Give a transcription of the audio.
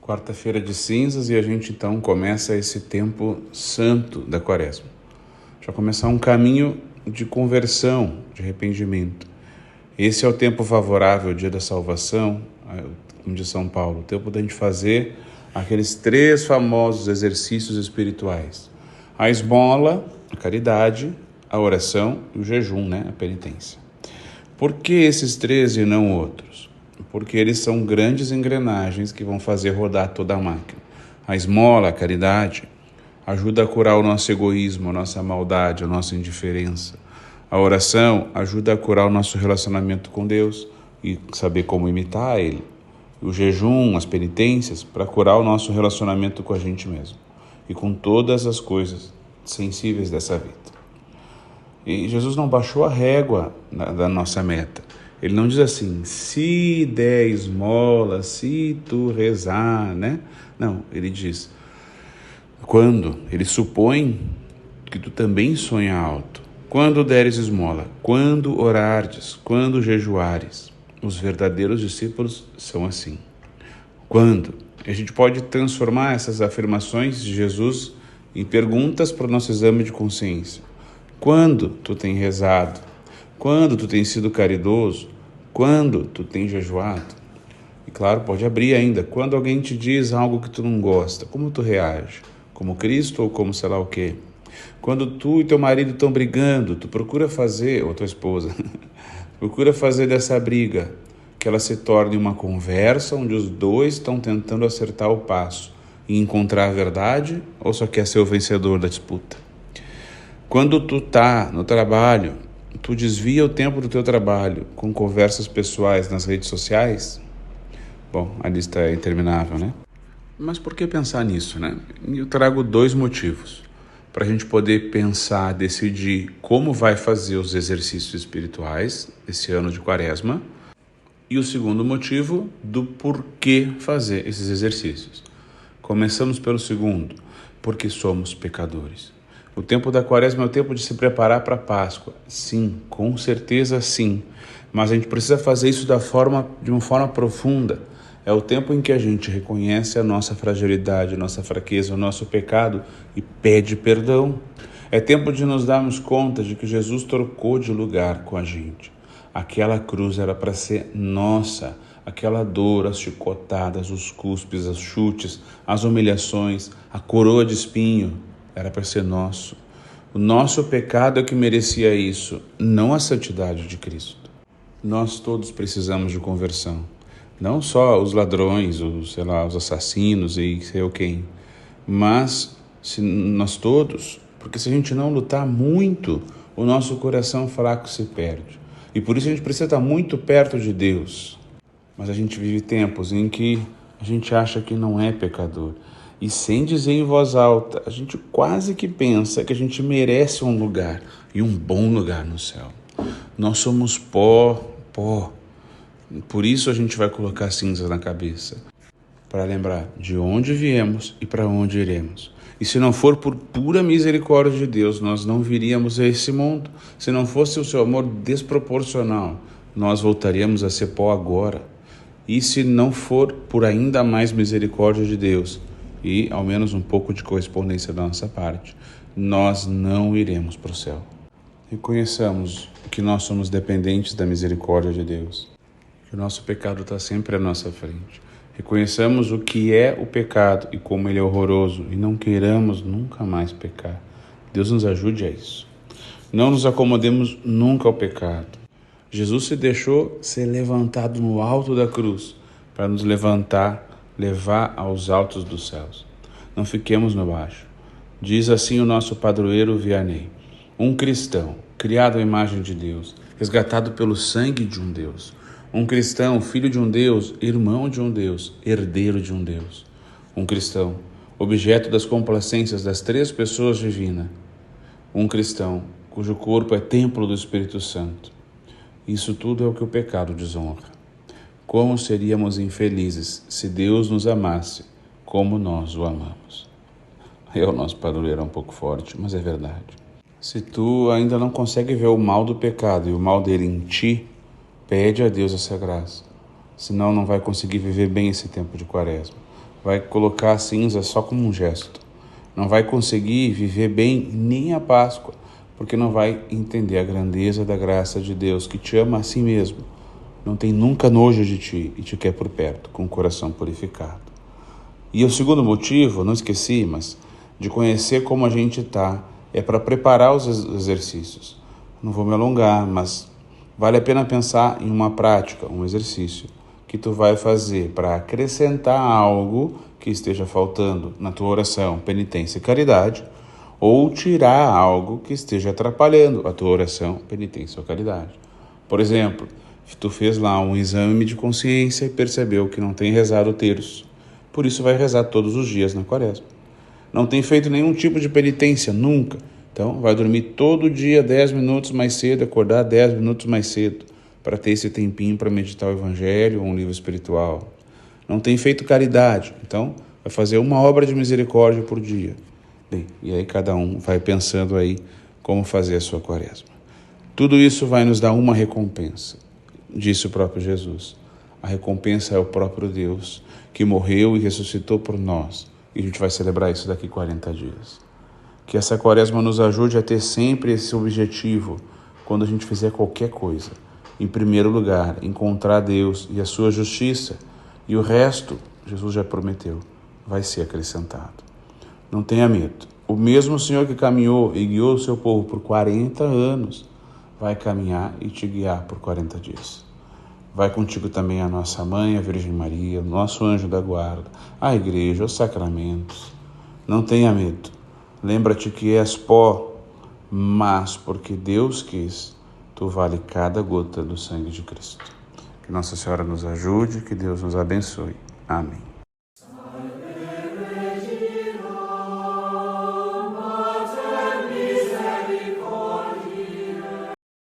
Quarta-feira de cinzas e a gente então começa esse tempo santo da quaresma. Já começar um caminho de conversão, de arrependimento. Esse é o tempo favorável, o dia da salvação, como diz São Paulo, o tempo da gente fazer aqueles 3 famosos exercícios espirituais. A esmola, a caridade, a oração e o jejum, a penitência. Por que esses 3 e não outros? Porque eles são grandes engrenagens que vão fazer rodar toda a máquina. A esmola, a caridade, ajuda a curar o nosso egoísmo, a nossa maldade, a nossa indiferença. A oração ajuda a curar o nosso relacionamento com Deus e saber como imitar Ele. O jejum, as penitências, para curar o nosso relacionamento com a gente mesmo e com todas as coisas sensíveis dessa vida. E Jesus não baixou a régua da nossa meta. Ele não diz assim, se der esmola, se tu rezar, Não, ele diz, quando? Ele supõe que tu também sonha alto. Quando deres esmola, quando orardes, quando jejuares. Os verdadeiros discípulos são assim. Quando? A gente pode transformar essas afirmações de Jesus em perguntas para o nosso exame de consciência. Quando tu tem rezado? Quando tu tem sido caridoso? Quando tu tem jejuado? E claro, pode abrir ainda. Quando alguém te diz algo que tu não gosta, como tu reage? Como Cristo ou como sei lá o quê? Quando tu e teu marido estão brigando, tu procura fazer, ou tua esposa, procura fazer dessa briga que ela se torne uma conversa onde os dois estão tentando acertar o passo e encontrar a verdade ou só quer ser o vencedor da disputa? Quando tu tá no trabalho, tu desvia o tempo do teu trabalho com conversas pessoais nas redes sociais? Bom, a lista é interminável, Mas por que pensar nisso, Eu trago 2 motivos para a gente poder pensar, decidir como vai fazer os exercícios espirituais esse ano de quaresma. E o segundo motivo do porquê fazer esses exercícios. Começamos pelo segundo, porque somos pecadores. O tempo da quaresma é o tempo de se preparar para a Páscoa. Sim, com certeza sim. Mas a gente precisa fazer isso de uma forma profunda. É o tempo em que a gente reconhece a nossa fragilidade, a nossa fraqueza, o nosso pecado e pede perdão. É tempo de nos darmos conta de que Jesus trocou de lugar com a gente. Aquela cruz era para ser nossa. Aquela dor, as chicotadas, os cuspes, os chutes, as humilhações, a coroa de espinho, era para ser nosso. O nosso pecado é que merecia isso, não a santidade de Cristo. Nós todos precisamos de conversão. Não só os ladrões, os assassinos e sei eu quem. Mas nós todos, porque se a gente não lutar muito, o nosso coração fraco se perde. E por isso a gente precisa estar muito perto de Deus. Mas a gente vive tempos em que a gente acha que não é pecador. E sem dizer em voz alta, a gente quase que pensa que a gente merece um lugar, e um bom lugar no céu. Nós somos pó. Por isso a gente vai colocar cinza na cabeça, para lembrar de onde viemos e para onde iremos. E se não for por pura misericórdia de Deus, nós não viríamos a esse mundo. Se não fosse o seu amor desproporcional, nós voltaríamos a ser pó agora. E se não for por ainda mais misericórdia de Deus, e ao menos um pouco de correspondência da nossa parte, nós não iremos para o céu. Reconheçamos que nós somos dependentes da misericórdia de Deus, que o nosso pecado está sempre à nossa frente. Reconheçamos o que é o pecado e como ele é horroroso e não queiramos nunca mais pecar. Deus nos ajude a isso. Não nos acomodemos nunca ao pecado. Jesus se deixou ser levantado no alto da cruz para nos levar aos altos dos céus. Não fiquemos no baixo. Diz assim o nosso padroeiro Vianney: um cristão, criado à imagem de Deus, resgatado pelo sangue de um Deus. Um cristão, filho de um Deus, irmão de um Deus, herdeiro de um Deus. Um cristão, objeto das complacências das 3 pessoas divinas. Um cristão, cujo corpo é templo do Espírito Santo. Isso tudo é o que o pecado desonra. Como seríamos infelizes se Deus nos amasse como nós o amamos? O nosso padroeiro é um pouco forte, mas é verdade. Se tu ainda não consegue ver o mal do pecado e o mal dele em ti, pede a Deus essa graça. Senão não vai conseguir viver bem esse tempo de quaresma. vai colocar a cinza só como um gesto. Não vai conseguir viver bem nem a Páscoa, porque não vai entender a grandeza da graça de Deus, que te ama a si mesmo. Não tem nunca nojo de ti e te quer por perto, com o coração purificado. E o segundo motivo, não esqueci, mas de conhecer como a gente está, é para preparar os exercícios. Não vou me alongar, mas vale a pena pensar em uma prática, um exercício, que tu vai fazer para acrescentar algo que esteja faltando na tua oração, penitência e caridade, ou tirar algo que esteja atrapalhando a tua oração, penitência ou caridade. Por exemplo, tu fez lá um exame de consciência e percebeu que não tem rezado o terço, por isso vai rezar todos os dias na quaresma. Não tem feito nenhum tipo de penitência, nunca. Então, vai dormir todo dia 10 minutos mais cedo, acordar 10 minutos mais cedo, para ter esse tempinho para meditar o Evangelho ou um livro espiritual. Não tem feito caridade, então vai fazer uma obra de misericórdia por dia. Bem, e aí cada um vai pensando aí como fazer a sua quaresma. Tudo isso vai nos dar uma recompensa, disse o próprio Jesus. A recompensa é o próprio Deus, que morreu e ressuscitou por nós. E a gente vai celebrar isso daqui 40 dias. Que essa quaresma nos ajude a ter sempre esse objetivo quando a gente fizer qualquer coisa. Em primeiro lugar, encontrar Deus e a sua justiça. E o resto, Jesus já prometeu, vai ser acrescentado. Não tenha medo. O mesmo Senhor que caminhou e guiou o seu povo por 40 anos, vai caminhar e te guiar por 40 dias. Vai contigo também a nossa Mãe, a Virgem Maria, o nosso anjo da guarda, a igreja, os sacramentos. Não tenha medo. Lembra-te que és pó, mas porque Deus quis, tu vale cada gota do sangue de Cristo. Que Nossa Senhora nos ajude, que Deus nos abençoe. Amém.